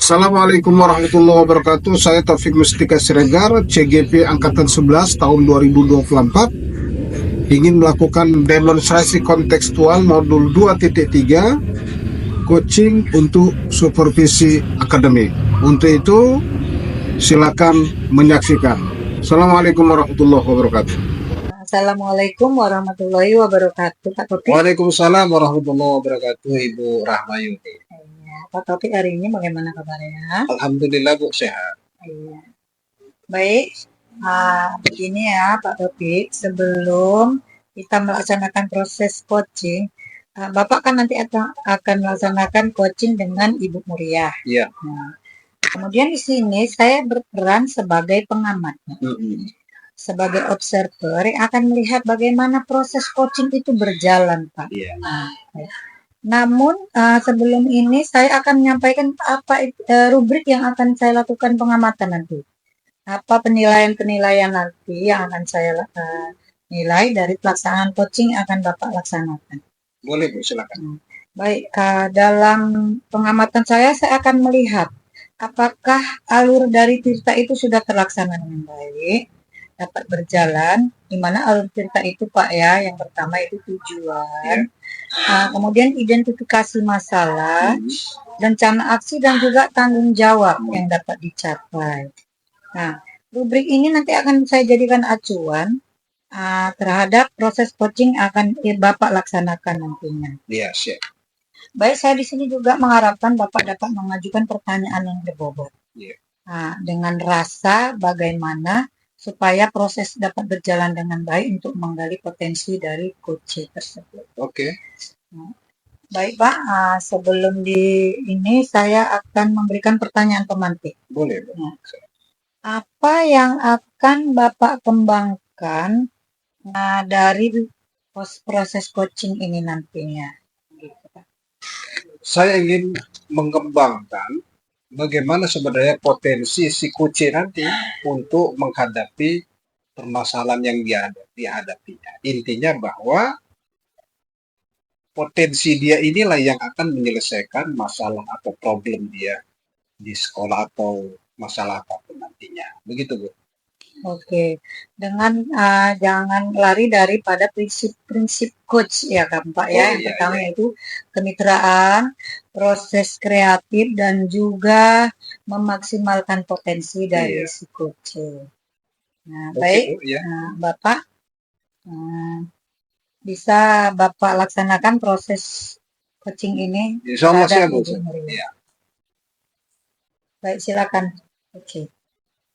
Assalamualaikum warahmatullahi wabarakatuh. Saya Taufik Mustika Siregar, CGP Angkatan 11 tahun 2024, ingin melakukan demonstrasi kontekstual modul 2.3 coaching untuk supervisi akademik. Untuk itu, silakan menyaksikan. Assalamualaikum warahmatullahi wabarakatuh. Assalamualaikum warahmatullahi wabarakatuh, Pak Topik. Waalaikumsalam warahmatullahi wabarakatuh, Ibu Rahmayuni. Ya, Pak Topik, hari ini bagaimana kabarnya? Alhamdulillah, Bu, sehat. Iya. Baik, begini ya Pak Topik, sebelum kita melaksanakan proses coaching, Bapak kan nanti akan melaksanakan coaching dengan Ibu Muriah. Iya. Nah, kemudian di sini saya berperan sebagai pengamat. Sebagai observer yang akan melihat bagaimana proses coaching itu berjalan, Pak. Iya. Namun sebelum ini saya akan menyampaikan apa rubrik yang akan saya lakukan pengamatan nanti. Apa penilaian-penilaian nanti yang akan saya nilai dari pelaksanaan coaching yang akan Bapak laksanakan. Boleh, Bu, silakan. Baik, dalam pengamatan saya akan melihat apakah alur dari Tirta itu sudah terlaksana dengan baik, dapat berjalan, di mana alur cerita itu Pak ya, yang pertama itu tujuan, kemudian identifikasi masalah, rencana aksi dan juga tanggung jawab yang dapat dicapai. Nah, rubrik ini nanti akan saya jadikan acuan terhadap proses coaching akan Bapak laksanakan nantinya. Iya, siap. Baik, saya di sini juga mengharapkan Bapak dapat mengajukan pertanyaan yang berbobot. Dengan rasa bagaimana supaya proses dapat berjalan dengan baik untuk menggali potensi dari coach tersebut. Oke. Baik Pak, sebelum ini saya akan memberikan pertanyaan pemantik. Boleh. Apa yang akan Bapak kembangkan dari proses coaching ini nantinya? Saya ingin mengembangkan bagaimana sebenarnya potensi si coach nanti untuk menghadapi permasalahan yang dihadapinya. Intinya bahwa potensi dia inilah yang akan menyelesaikan masalah atau problem dia di sekolah atau masalah apapun nantinya. Begitu, Bu. Oke, dengan jangan lari daripada prinsip-prinsip coach ya kan Pak ya. Yang pertama yaitu kemitraan, proses kreatif dan juga memaksimalkan potensi dari si coach. Nah, baik, Bapak bisa Bapak laksanakan proses coaching ini. Insya Allah saya Bu. Baik, silakan. Oke.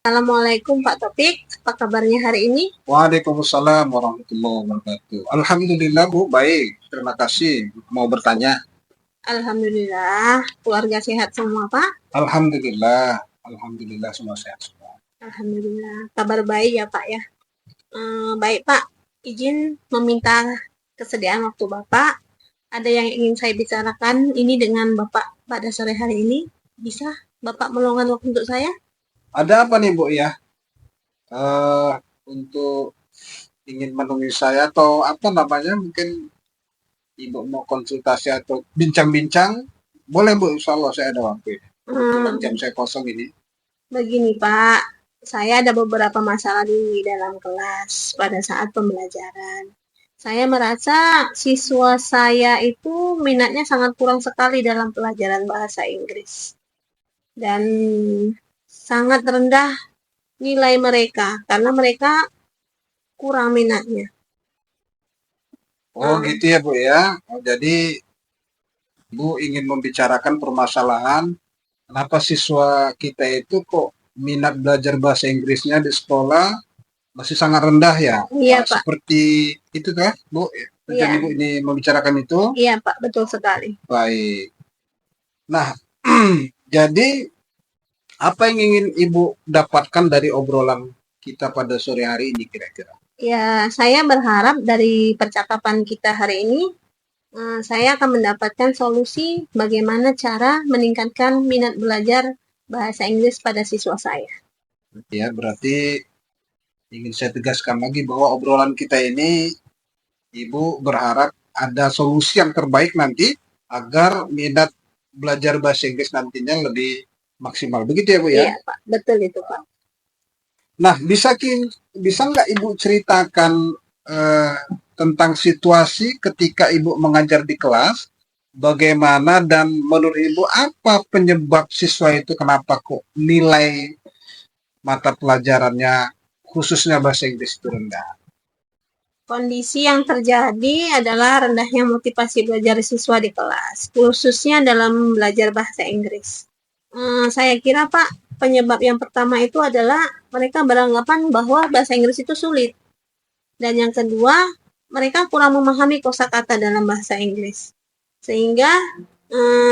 Assalamualaikum Pak Topik, apa kabarnya hari ini? Waalaikumsalam warahmatullahi wabarakatuh. Alhamdulillah Bu, baik. Terima kasih. Mau bertanya? Alhamdulillah, keluarga sehat semua Pak? Alhamdulillah, alhamdulillah semua sehat semua. Alhamdulillah, kabar baik ya Pak ya. Baik Pak, izin meminta kesediaan waktu Bapak. Ada yang ingin saya bicarakan ini dengan Bapak pada sore hari ini. Bisa Bapak meluangkan waktu untuk saya? Ada apa nih Bu ya? Untuk ingin menemui saya atau apa namanya, mungkin Ibu mau konsultasi atau bincang-bincang, boleh Bu, insya Allah saya ada waktu ini. Jam saya kosong ini. Begini Pak, saya ada beberapa masalah di dalam kelas pada saat pembelajaran. Saya merasa siswa saya itu minatnya sangat kurang sekali dalam pelajaran bahasa Inggris. Dan sangat rendah nilai mereka karena mereka kurang minatnya. Oh gitu ya Bu ya. Jadi Bu ingin membicarakan permasalahan kenapa siswa kita itu kok minat belajar bahasa Inggrisnya di sekolah masih sangat rendah ya? Iya Pak. Seperti itu kan Bu? Jadi Bu ini membicarakan itu? Iya Pak, betul sekali. Baik. Nah, jadi apa yang ingin Ibu dapatkan dari obrolan kita pada sore hari ini kira-kira? Ya, saya berharap dari percakapan kita hari ini, saya akan mendapatkan solusi bagaimana cara meningkatkan minat belajar bahasa Inggris pada siswa saya. Ya, berarti ingin saya tegaskan lagi bahwa obrolan kita ini, Ibu berharap ada solusi yang terbaik nanti agar minat belajar bahasa Inggris nantinya lebih maksimal. Begitu ya Bu ya? Iya Pak, betul itu Pak. Nah, bisa nggak Ibu ceritakan tentang situasi ketika Ibu mengajar di kelas, bagaimana dan menurut Ibu apa penyebab siswa itu kenapa kok nilai mata pelajarannya khususnya bahasa Inggris itu rendah? Kondisi yang terjadi adalah rendahnya motivasi belajar siswa di kelas, khususnya dalam belajar bahasa Inggris. Saya kira Pak, penyebab yang pertama itu adalah mereka beranggapan bahwa bahasa Inggris itu sulit. Dan yang kedua, mereka kurang memahami kosakata dalam bahasa Inggris. Sehingga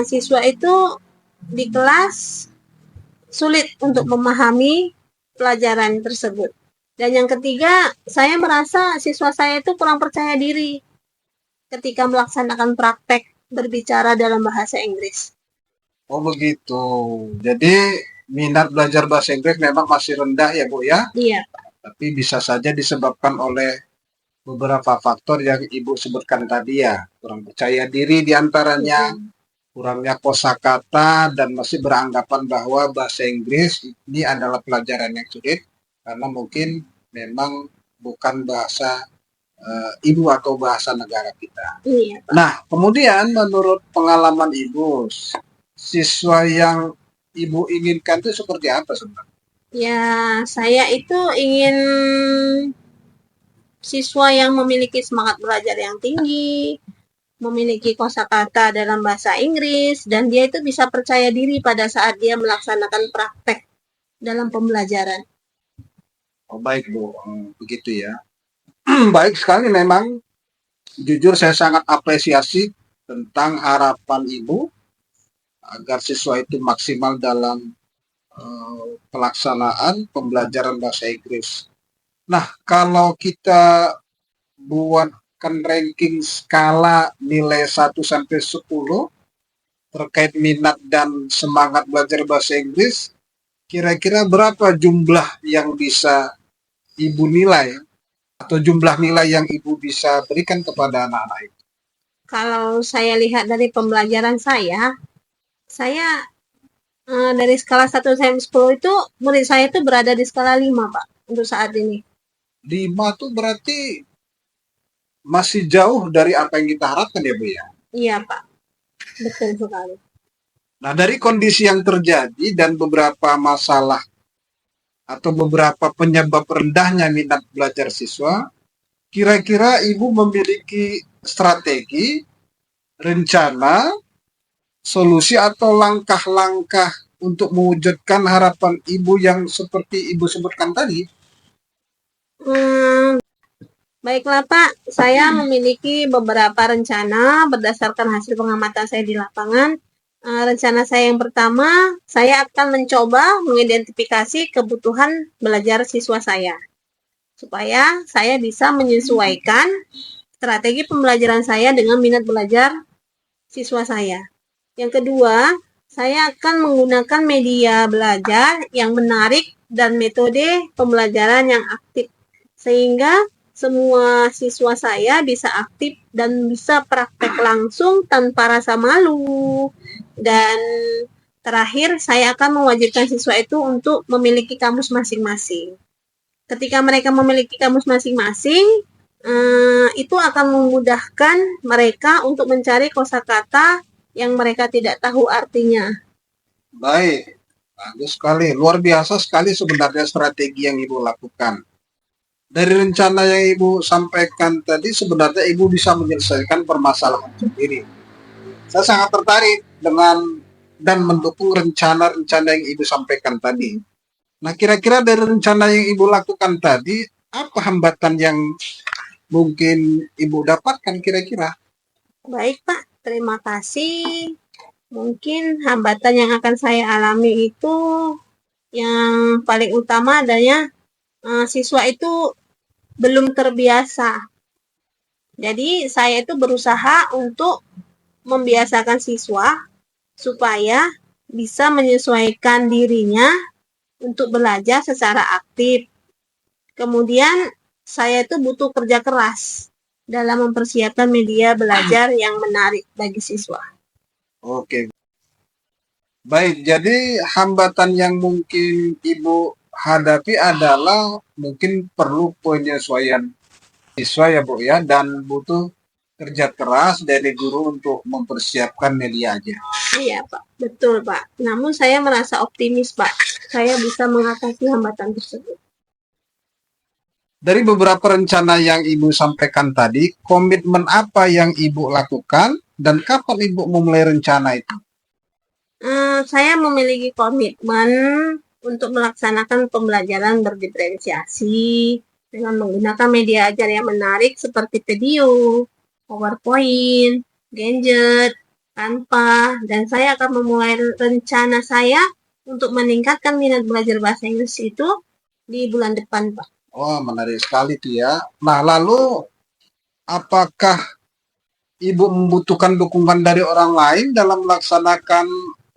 siswa itu di kelas sulit untuk memahami pelajaran tersebut. Dan yang ketiga, saya merasa siswa saya itu kurang percaya diri ketika melaksanakan praktek berbicara dalam bahasa Inggris. Oh begitu. Jadi minat belajar bahasa Inggris memang masih rendah ya Bu ya? Iya, Tapi bisa saja disebabkan oleh beberapa faktor yang Ibu sebutkan tadi ya. Kurang percaya diri diantaranya, kurangnya kosakata, dan masih beranggapan bahwa bahasa Inggris ini adalah pelajaran yang sulit karena mungkin memang bukan bahasa ibu atau bahasa negara kita. Iya, Pak. Nah, kemudian menurut pengalaman Ibu, siswa yang Ibu inginkan itu seperti apa sebenarnya? Ya, saya itu ingin siswa yang memiliki semangat belajar yang tinggi, memiliki kosakata dalam bahasa Inggris, dan dia itu bisa percaya diri pada saat dia melaksanakan praktek dalam pembelajaran. Oh, baik Bu, begitu ya. Baik sekali memang, jujur saya sangat apresiasi tentang harapan Ibu agar siswa itu maksimal dalam pelaksanaan pembelajaran bahasa Inggris. Nah, kalau kita buatkan ranking skala nilai 1 sampai 10 terkait minat dan semangat belajar bahasa Inggris, kira-kira berapa jumlah yang bisa Ibu nilai atau jumlah nilai yang Ibu bisa berikan kepada anak-anak itu? Kalau saya lihat dari pembelajaran saya dari skala 1 sampai 10 itu murid saya itu berada di skala 5, Pak, untuk saat ini. 5 tuh berarti masih jauh dari apa yang kita harapkan ya Bu ya? Iya, Pak. Betul sekali. Nah, dari kondisi yang terjadi dan beberapa masalah atau beberapa penyebab rendahnya minat belajar siswa, kira-kira Ibu memiliki strategi, rencana, solusi atau langkah-langkah untuk mewujudkan harapan Ibu yang seperti Ibu sebutkan tadi? Baiklah Pak, saya memiliki beberapa rencana berdasarkan hasil pengamatan saya di lapangan. Rencana saya yang pertama, saya akan mencoba mengidentifikasi kebutuhan belajar siswa saya, supaya saya bisa menyesuaikan strategi pembelajaran saya dengan minat belajar siswa saya. Yang kedua, saya akan menggunakan media belajar yang menarik dan metode pembelajaran yang aktif, sehingga semua siswa saya bisa aktif dan bisa praktek langsung tanpa rasa malu. Dan terakhir, saya akan mewajibkan siswa itu untuk memiliki kamus masing-masing. Ketika mereka memiliki kamus masing-masing, itu akan memudahkan mereka untuk mencari kosakata yang mereka tidak tahu artinya. Baik, bagus sekali. Luar biasa sekali sebenarnya strategi yang Ibu lakukan. Dari rencana yang Ibu sampaikan tadi, sebenarnya Ibu bisa menyelesaikan permasalahan sendiri. Saya sangat tertarik dengan dan mendukung rencana-rencana yang Ibu sampaikan tadi. Nah, kira-kira dari rencana yang Ibu lakukan tadi, apa hambatan yang mungkin Ibu dapatkan kira-kira? Baik Pak, terima kasih. Mungkin hambatan yang akan saya alami itu yang paling utama adanya siswa itu belum terbiasa. Jadi saya itu berusaha untuk membiasakan siswa supaya bisa menyesuaikan dirinya untuk belajar secara aktif. Kemudian saya itu butuh kerja keras dalam mempersiapkan media belajar yang menarik bagi siswa. Oke. Baik, jadi hambatan yang mungkin Ibu hadapi adalah mungkin perlu penyesuaian siswa ya Bu ya, dan butuh kerja keras dari guru untuk mempersiapkan media aja. Iya Pak, betul Pak. Namun saya merasa optimis Pak, saya bisa mengatasi hambatan tersebut. Dari beberapa rencana yang Ibu sampaikan tadi, komitmen apa yang Ibu lakukan dan kapan Ibu memulai rencana itu? Saya memiliki komitmen untuk melaksanakan pembelajaran berdiferensiasi dengan menggunakan media ajar yang menarik seperti video, PowerPoint, gadget, Canva, dan saya akan memulai rencana saya untuk meningkatkan minat belajar bahasa Inggris itu di bulan depan, Pak. Wah, menarik sekali tuh ya. Nah, lalu apakah Ibu membutuhkan dukungan dari orang lain dalam melaksanakan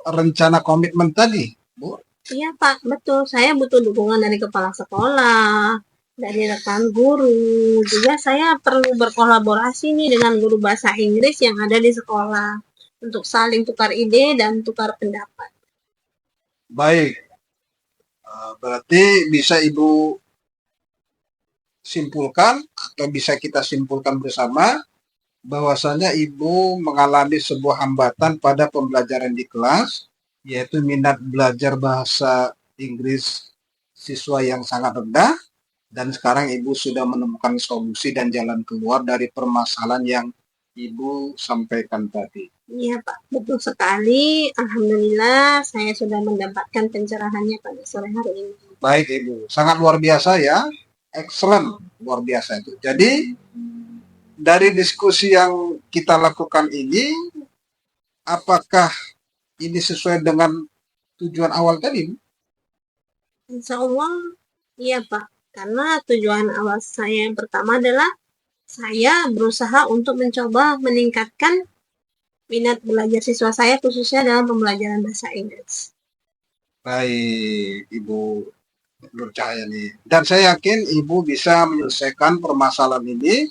rencana komitmen tadi, Bu? Iya, Pak, betul. Saya butuh dukungan dari kepala sekolah, dari rekan guru. Juga saya perlu berkolaborasi nih dengan guru bahasa Inggris yang ada di sekolah untuk saling tukar ide dan tukar pendapat. Baik, berarti bisa Ibu simpulkan atau bisa kita simpulkan bersama bahwasanya Ibu mengalami sebuah hambatan pada pembelajaran di kelas, yaitu minat belajar bahasa Inggris siswa yang sangat rendah, dan sekarang Ibu sudah menemukan solusi dan jalan keluar dari permasalahan yang Ibu sampaikan tadi. Iya, Pak, betul sekali. Alhamdulillah, saya sudah mendapatkan pencerahannya pada sore hari ini. Baik Ibu, sangat luar biasa ya, excellent, luar biasa itu. Jadi dari diskusi yang kita lakukan ini, apakah ini sesuai dengan tujuan awal tadi? Insya Allah, iya Pak. Karena tujuan awal saya yang pertama adalah saya berusaha untuk mencoba meningkatkan minat belajar siswa saya khususnya dalam pembelajaran bahasa Inggris. Baik, Ibu Nur Cahyani. Dan saya yakin Ibu bisa menyelesaikan permasalahan ini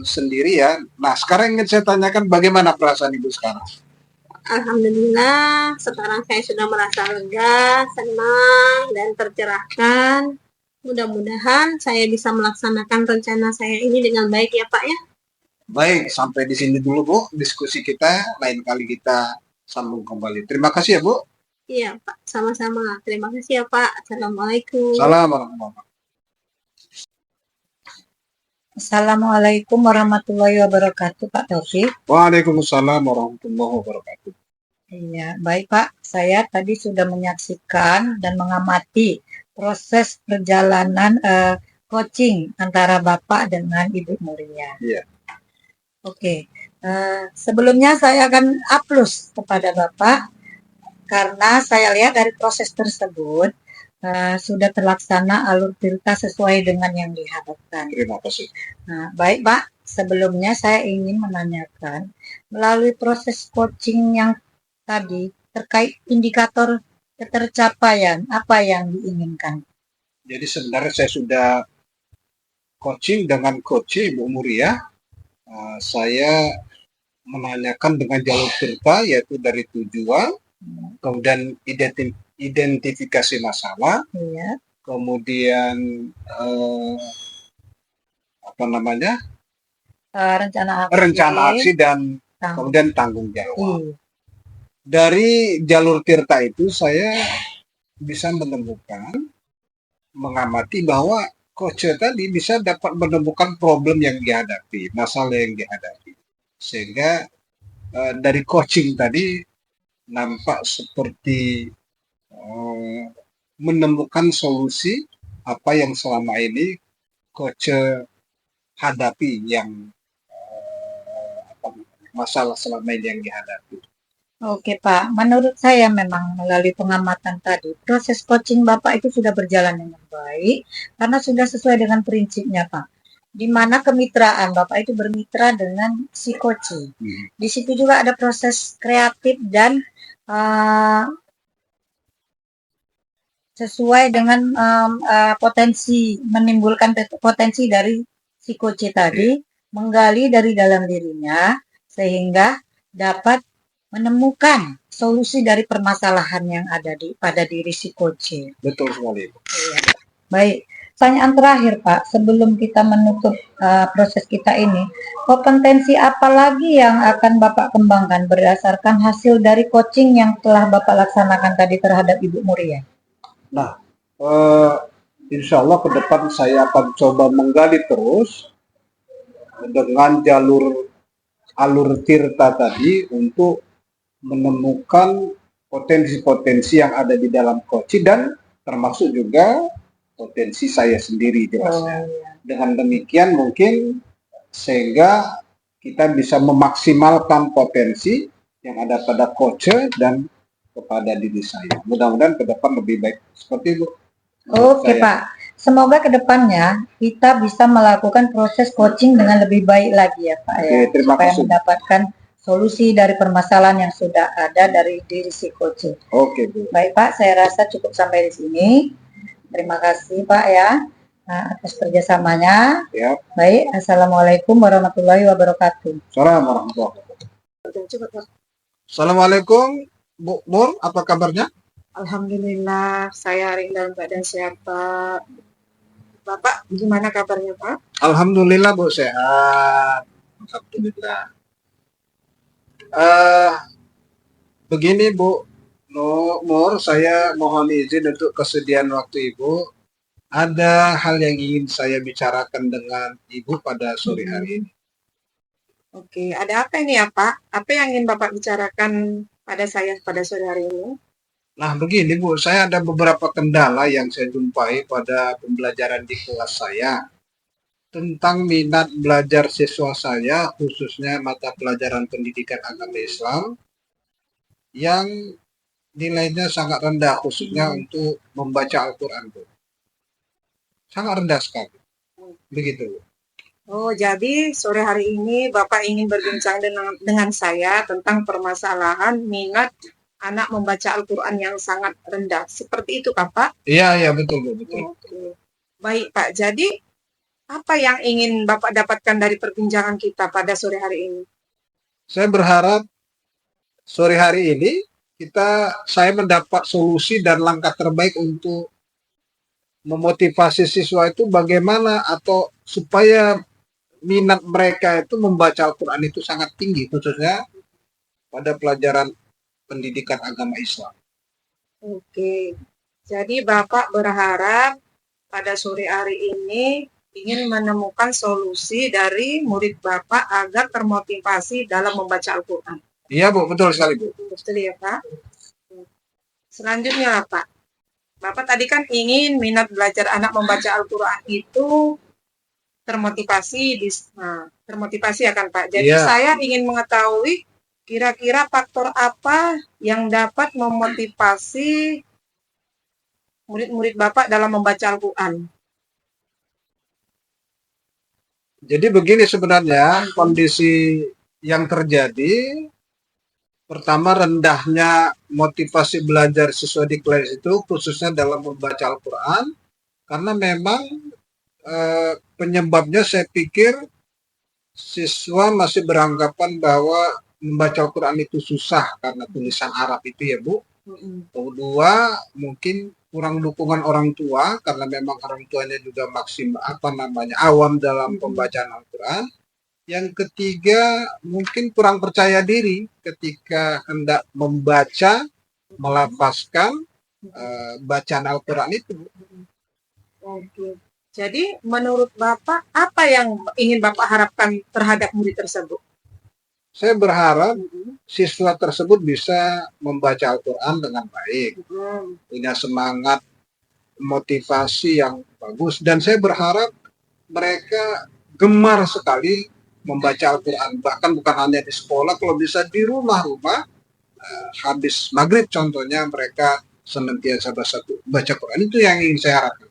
sendiri ya. Nah, sekarang ingin saya tanyakan bagaimana perasaan Ibu sekarang? Alhamdulillah, sekarang saya sudah merasa lega, senang, dan tercerahkan. Mudah-mudahan saya bisa melaksanakan rencana saya ini dengan baik ya Pak ya. Baik, sampai di sini dulu Bu diskusi kita. Lain kali kita sambung kembali. Terima kasih ya Bu. Iya Pak, sama-sama. Terima kasih ya Pak. Assalamualaikum. Salam warahmatullahi wabarakatuh. Assalamualaikum warahmatullahi wabarakatuh, Pak Taufik. Waalaikumsalam warahmatullahi wabarakatuh. Iya, baik Pak. Saya tadi sudah menyaksikan dan mengamati proses perjalanan coaching antara Bapak dengan Ibu Muria. Iya. Oke, sebelumnya saya akan aplaus kepada Bapak karena saya lihat dari proses tersebut sudah terlaksana alur cerita sesuai dengan yang diharapkan. Terima kasih. Nah, baik Pak, sebelumnya saya ingin menanyakan melalui proses coaching yang tadi terkait indikator ketercapaian apa yang diinginkan. Jadi sebenarnya saya sudah coaching dengan coach Ibu Muria. Saya menanyakan dengan jalur cerita yaitu dari tujuan, kemudian identifikasi masalah, Iya, kemudian rencana aksi dan kemudian tanggung jawab. Iya. Dari jalur tirta itu saya bisa menemukan, mengamati bahwa coach tadi bisa dapat menemukan problem yang dihadapi, masalah yang dihadapi. Sehingga dari coaching tadi nampak seperti menemukan solusi apa yang selama ini coach hadapi, yang masalah selama ini yang dihadapi. Oke Pak, menurut saya memang melalui pengamatan tadi, proses coaching Bapak itu sudah berjalan dengan baik, karena sudah sesuai dengan prinsipnya Pak. Di mana kemitraan Bapak itu bermitra dengan si coaching. Di situ juga ada proses kreatif dan sesuai dengan potensi, menimbulkan potensi dari si coach tadi, menggali dari dalam dirinya, sehingga dapat menemukan solusi dari permasalahan yang ada pada diri si coach. Betul sekali, Bu. Iya. Baik, pertanyaan terakhir Pak, sebelum kita menutup proses kita ini, kompetensi apa lagi yang akan Bapak kembangkan berdasarkan hasil dari coaching yang telah Bapak laksanakan tadi terhadap Ibu Muria? Nah, insya Allah ke depan saya akan coba menggali terus dengan alur Tirta tadi untuk menemukan potensi-potensi yang ada di dalam coaching dan termasuk juga potensi saya sendiri jelasnya. Dengan demikian mungkin sehingga kita bisa memaksimalkan potensi yang ada pada coach dan kepada diri saya. Mudah-mudahan ke depan lebih baik seperti itu. Oke Pak, semoga ke depannya kita bisa melakukan proses coaching dengan lebih baik lagi ya Pak ya. Oke, terima Supaya kasih. mendapatkan solusi dari permasalahan yang sudah ada dari diri si coach. Oke, Bu. Baik Pak, saya rasa cukup sampai di sini. Terima kasih Pak ya atas kerjasamanya. Ya. Baik, Assalamualaikum warahmatullahi wabarakatuh. Assalamualaikum warahmatullahi wabarakatuh. Assalamualaikum, Bu Nur, apa kabarnya? Alhamdulillah, saya hari ini dalam keadaan sehat, Pak. Bapak, gimana kabarnya, Pak? Alhamdulillah, Bu, sehat. Alhamdulillah. Begini, Bu Nur, saya mohon izin untuk kesediaan waktu Ibu. Ada hal yang ingin saya bicarakan dengan Ibu pada sore hari ini. Oke, ada apa ini ya, Pak? Apa yang ingin Bapak bicarakan pada saya pada sore hari ini? Nah, begini, Bu, saya ada beberapa kendala yang saya jumpai pada pembelajaran di kelas saya tentang minat belajar siswa saya, khususnya mata pelajaran pendidikan agama Islam, yang nilainya sangat rendah, khususnya untuk membaca Al-Quran, Bu. Sangat rendah sekali. Begitu, Bu. Oh, jadi sore hari ini Bapak ingin berbincang dengan saya tentang permasalahan minat anak membaca Al-Quran yang sangat rendah. Seperti itu, Pak? Iya, betul, Bu, betul. Oke. Baik, Pak. Jadi, apa yang ingin Bapak dapatkan dari perbincangan kita pada sore hari ini? Saya berharap sore hari ini saya mendapat solusi dan langkah terbaik untuk memotivasi siswa itu bagaimana atau supaya minat mereka itu membaca Al-Quran itu sangat tinggi, khususnya pada pelajaran pendidikan agama Islam. Oke, jadi Bapak berharap pada sore hari ini ingin menemukan solusi dari murid Bapak agar termotivasi dalam membaca Al-Quran. Iya, Bu, betul sekali, Bu. Betul ya, Pak? Selanjutnya, Pak. Bapak tadi kan ingin minat belajar anak membaca Al-Quran itu termotivasi ya kan, Pak? Jadi saya ingin mengetahui kira-kira faktor apa yang dapat memotivasi murid-murid Bapak dalam membaca Al-Quran. Jadi begini sebenarnya kondisi yang terjadi. Pertama, rendahnya motivasi belajar siswa di kelas itu khususnya dalam membaca Al-Quran, karena memang penyebabnya saya pikir siswa masih beranggapan bahwa membaca Al-Quran itu susah karena tulisan Arab itu ya, Bu. Kedua, mungkin kurang dukungan orang tua karena memang orang tuanya juga awam dalam pembacaan Al-Quran. Yang ketiga, mungkin kurang percaya diri ketika hendak membaca, melafazkan bacaan Al-Quran itu. Oke. Jadi menurut Bapak, apa yang ingin Bapak harapkan terhadap murid tersebut? Saya berharap siswa tersebut bisa membaca Al-Quran dengan baik, punya semangat, motivasi yang bagus, dan saya berharap mereka gemar sekali membaca Al-Quran, bahkan bukan hanya di sekolah, kalau bisa di rumah-rumah, habis maghrib contohnya mereka senantiasa baca Quran. Itu yang ingin saya harapkan.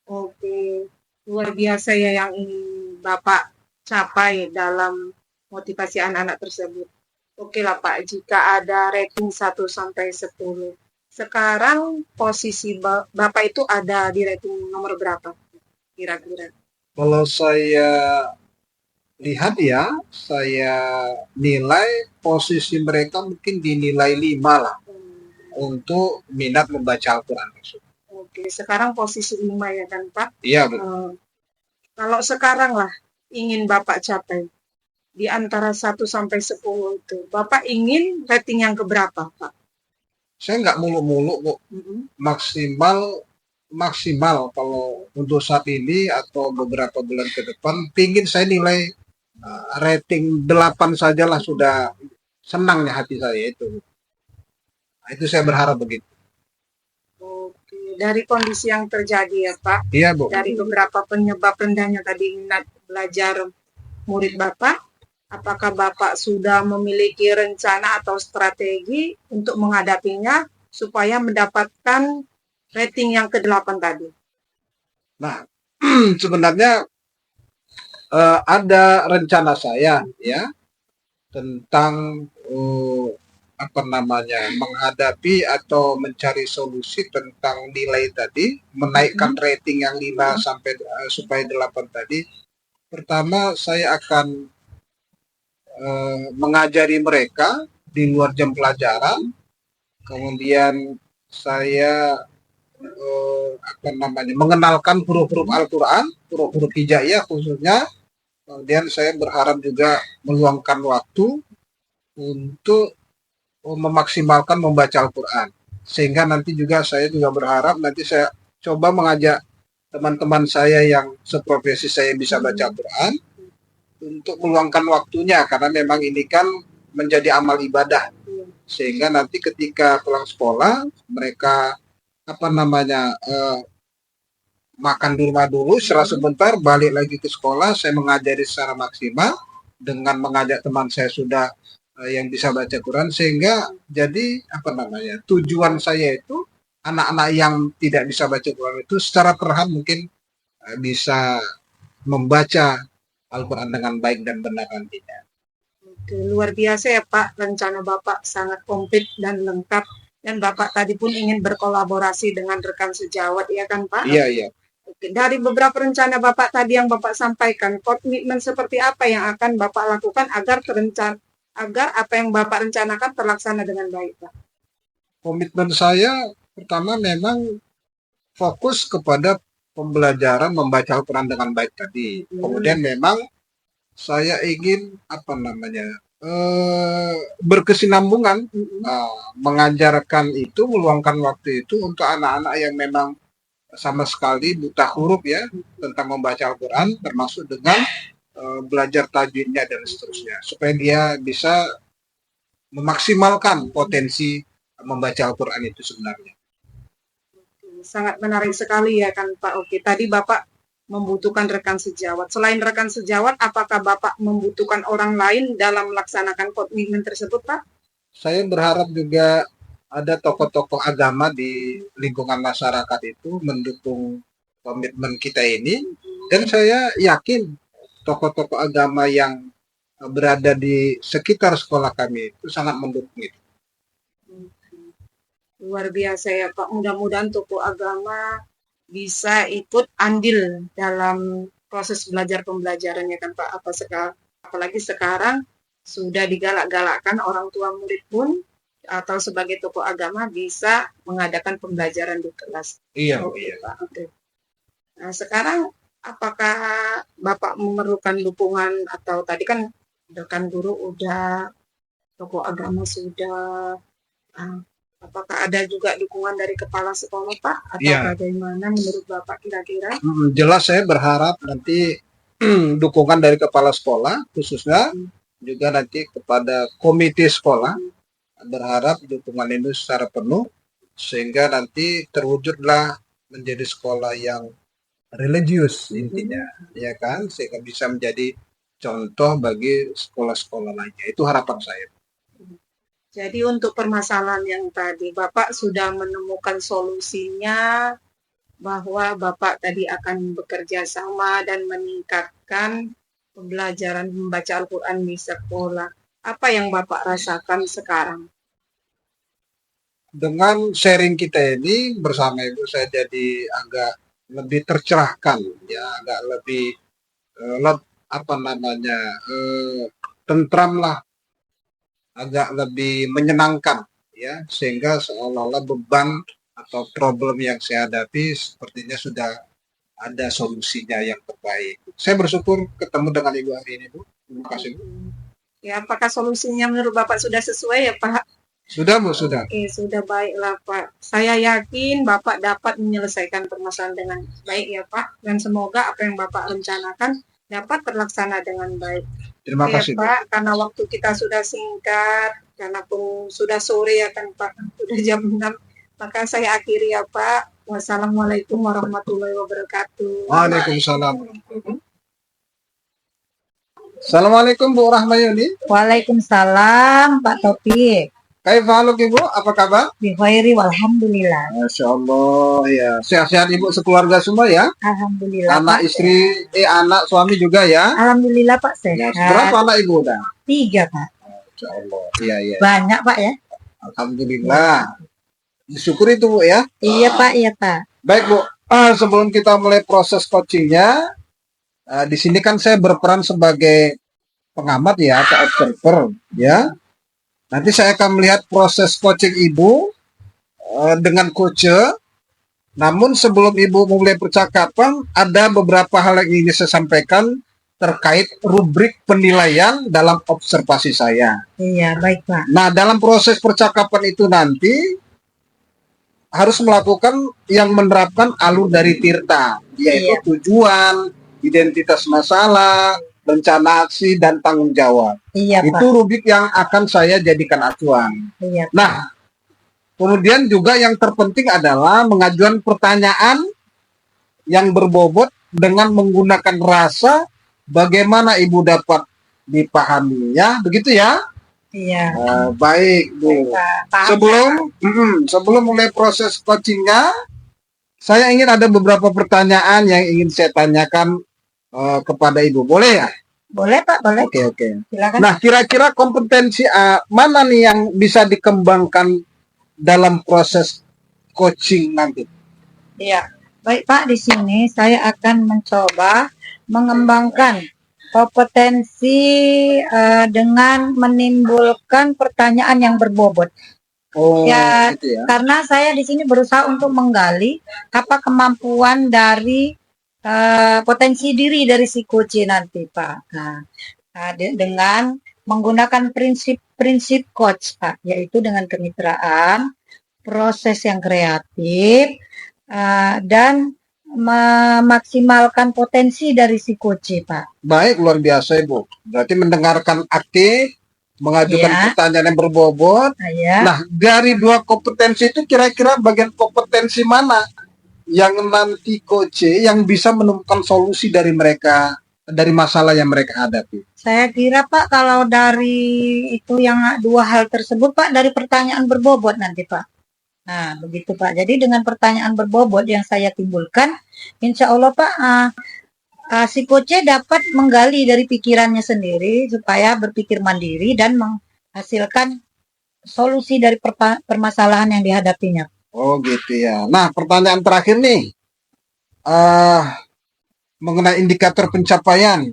Oke, luar biasa ya yang ingin Bapak capai dalam motivasi anak-anak tersebut. Oke lah Pak, jika ada rating 1 sampai 10, sekarang posisi Bapak itu ada di rating nomor berapa kira-kira? Kalau saya lihat ya, saya nilai posisi mereka mungkin dinilai 5 lah untuk minat membaca Al-Quran tersebut. Oke, sekarang posisi 5 ya kan Pak? Iya, betul. Kalau sekarang lah ingin Bapak capai di antara 1 sampai 10 itu, Bapak ingin rating yang keberapa Pak? Saya nggak muluk-muluk kok. Maksimal kalau untuk saat ini atau beberapa bulan ke depan, pingin saya nilai rating 8 sajalah sudah senangnya hati saya itu. Itu saya berharap begitu. Oke, dari kondisi yang terjadi ya Pak, Iya, Bu. dari beberapa penyebab rendahnya tadi minat belajar murid Bapak, apakah Bapak sudah memiliki rencana atau strategi untuk menghadapinya supaya mendapatkan rating yang ke-8 tadi? Nah, sebenarnya ada rencana saya ya tentang menghadapi atau mencari solusi tentang nilai tadi, menaikkan rating yang 5 sampai supaya 8 tadi. Pertama, saya akan mengajari mereka di luar jam pelajaran. Kemudian saya mengenalkan huruf-huruf Al-Quran, huruf-huruf hijaiyah khususnya. Kemudian saya berharap juga meluangkan waktu untuk memaksimalkan membaca Al-Quran. Sehingga nanti juga saya juga berharap nanti saya coba mengajak teman-teman saya yang seprofesi saya bisa baca Al-Quran untuk meluangkan waktunya, karena memang ini kan menjadi amal ibadah. Sehingga nanti ketika pulang sekolah mereka makan di rumah dulu, setelah sebentar balik lagi ke sekolah, saya mengajari secara maksimal dengan mengajak teman saya sudah yang bisa baca Quran, sehingga jadi tujuan saya itu anak-anak yang tidak bisa baca Quran itu secara perlahan mungkin bisa membaca Al-Quran dengan baik dan benar nantinya. Oke, luar biasa ya Pak, rencana Bapak sangat komplit dan lengkap, dan Bapak tadi pun ingin berkolaborasi dengan rekan sejawat, ya kan Pak? Iya, iya. Oke, dari beberapa rencana Bapak tadi yang Bapak sampaikan, komitmen seperti apa yang akan Bapak lakukan agar apa yang Bapak rencanakan terlaksana dengan baik, Pak? Komitmen saya pertama memang fokus kepada pembelajaran membaca Al-Quran dengan baik tadi. Kemudian memang saya ingin berkesinambungan, mengajarkan itu, meluangkan waktu itu untuk anak-anak yang memang sama sekali buta huruf ya tentang membaca Al-Quran, termasuk dengan belajar tajwidnya dan seterusnya, supaya dia bisa memaksimalkan potensi membaca Al-Quran itu sebenarnya. Sangat menarik sekali ya kan Pak. Oke, tadi Bapak membutuhkan rekan sejawat. Selain rekan sejawat, apakah Bapak membutuhkan orang lain dalam melaksanakan komitmen tersebut, Pak? Saya berharap juga ada tokoh-tokoh agama di lingkungan masyarakat itu mendukung komitmen kita ini, dan saya yakin tokoh-tokoh agama yang berada di sekitar sekolah kami itu sangat mendukung itu. Luar biasa ya Pak, mudah-mudahan tokoh agama bisa ikut andil dalam proses belajar pembelajarannya kan Pak. Apalagi sekarang sudah digalak-galakkan orang tua murid pun atau sebagai tokoh agama bisa mengadakan pembelajaran di kelas. Iya, iya Pak. Oke. Nah, sekarang apakah Bapak memerlukan dukungan, atau tadi kan rekan guru udah, tokoh agama sudah, apakah ada juga dukungan dari kepala sekolah Pak? Atau bagaimana menurut Bapak kira-kira? Jelas saya berharap nanti dukungan dari kepala sekolah khususnya, juga nanti kepada komite sekolah, berharap dukungan ini secara penuh sehingga nanti terwujudlah menjadi sekolah yang religius intinya, ya kan, sehingga bisa menjadi contoh bagi sekolah-sekolah lainnya. Itu harapan saya. Jadi untuk permasalahan yang tadi Bapak sudah menemukan solusinya, bahwa Bapak tadi akan bekerja sama dan meningkatkan pembelajaran membaca Al-Quran di sekolah. Apa yang Bapak rasakan sekarang? Dengan sharing kita ini bersama Ibu, saya jadi agak lebih tercerahkan, ya, agak lebih tentram lah agak lebih menyenangkan ya, sehingga seolah-olah beban atau problem yang saya hadapi sepertinya sudah ada solusinya yang terbaik. Saya bersyukur ketemu dengan Ibu hari ini, Bu. Terima kasih, Bu. Ya, apakah solusinya menurut Bapak sudah sesuai ya, Pak? Sudah, Bu, sudah. Oke, sudah baiklah, Pak. Saya yakin Bapak dapat menyelesaikan permasalahan dengan baik ya, Pak. Dan semoga apa yang Bapak rencanakan dapat terlaksana dengan baik. Terima Ya, kasih, Bu. Pak, karena waktu kita sudah singkat, karena pun sudah sore ya kan, Pak, sudah jam 6, maka saya akhiri ya, Pak. Wassalamualaikum warahmatullahi wabarakatuh. Waalaikumsalam. Assalamualaikum Bu Rahmayuni. Waalaikumsalam Pak Taufik. Kaifa Ibu? Apa kabar? Bi khairi walhamdulillah. Masya Allah ya. Sehat-sehat Ibu sekeluarga semua ya. Alhamdulillah Anak Pak. istri, anak suami juga ya. Alhamdulillah Pak Ya, sehat. berapa anak Ibu udah? 3 Pak. Masya Allah. Iya, iya. Banyak Pak ya. Alhamdulillah. Disyukuri itu Bu ya. Iya Pak, iya Pak. Baik Bu, sebelum kita mulai proses coachingnya, di sini kan saya berperan sebagai pengamat ya atau observer ya. Nanti saya akan melihat proses coaching Ibu dengan coach. Namun sebelum Ibu memulai percakapan, ada beberapa hal yang ingin saya sampaikan terkait rubrik penilaian dalam observasi saya. Iya, baik Pak. Nah, dalam proses percakapan itu nanti harus melakukan yang menerapkan alur dari Tirta, yaitu tujuan, identitas masalah, rencana aksi, dan tanggung jawab. Iya Pak. Itu rubrik yang akan saya jadikan acuan. Iya. Nah, kemudian juga yang terpenting adalah mengajukan pertanyaan yang berbobot dengan menggunakan rasa bagaimana Ibu dapat dipahaminya, begitu ya? Iya. Baik, Bu. Pak. Sebelum mulai proses coachingnya, saya ingin ada beberapa pertanyaan yang ingin saya tanyakan kepada Ibu. Boleh ya? Boleh Pak, boleh. Oke. Silakan. Nah, kira-kira kompetensi mana nih yang bisa dikembangkan dalam proses coaching nanti? Iya. Baik Pak, di sini saya akan mencoba mengembangkan kompetensi dengan menimbulkan pertanyaan yang berbobot. Oh, Ya, gitu ya. karena saya di sini berusaha untuk menggali apa kemampuan dari potensi diri dari si coach nanti, Pak. Nah, dengan menggunakan prinsip-prinsip coach, Pak, yaitu dengan kemitraan, proses yang kreatif, dan memaksimalkan potensi dari si coach, Pak. Baik, luar biasa Ibu. Berarti mendengarkan aktif, mengajukan Iya. pertanyaan yang berbobot. Ya. Nah, dari dua kompetensi itu kira-kira bagian kompetensi mana yang nanti coach yang bisa menemukan solusi dari mereka, dari masalah yang mereka hadapi? Saya kira Pak, kalau dari itu yang 2 hal tersebut Pak, dari pertanyaan berbobot nanti Pak. Nah, begitu Pak. Jadi dengan pertanyaan berbobot yang saya timbulkan, insya Allah Pak, si coach dapat menggali dari pikirannya sendiri supaya berpikir mandiri dan menghasilkan solusi dari permasalahan yang dihadapinya. Oh gitu ya. Nah, pertanyaan terakhir nih, mengenai indikator pencapaian.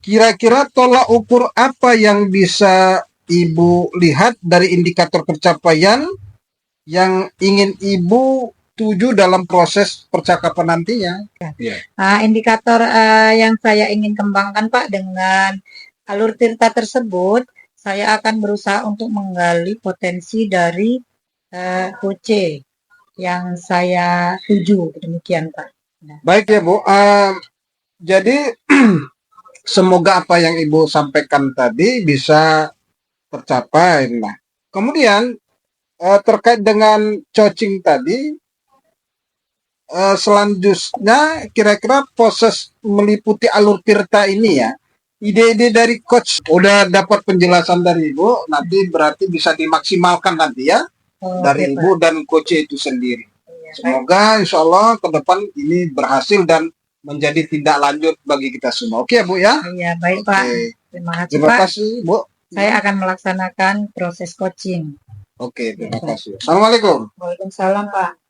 Kira-kira tolak ukur apa yang bisa Ibu lihat dari indikator pencapaian yang ingin Ibu tuju dalam proses percakapan nantinya? Indikator yang saya ingin kembangkan Pak, dengan alur Tirta tersebut, saya akan berusaha untuk menggali potensi dari coach yang saya tuju. Demikian Pak. Baik ya Bu. Jadi semoga apa yang Ibu sampaikan tadi bisa tercapai. Nah, kemudian terkait dengan coaching tadi, selanjutnya kira-kira proses meliputi alur Tirta ini ya, ide-ide dari coach udah dapat penjelasan dari Ibu, nanti berarti bisa dimaksimalkan nanti ya dari Ibu dan coach itu sendiri. Semoga insya Allah ke depan ini berhasil dan menjadi tindak lanjut bagi kita semua. Oke ya Bu ya? Iya, baik Pak. Terima kasih Terima Pak. kasih Bu. Saya akan melaksanakan proses coaching. Oke, terima kasih. Assalamualaikum. Waalaikumsalam Pak.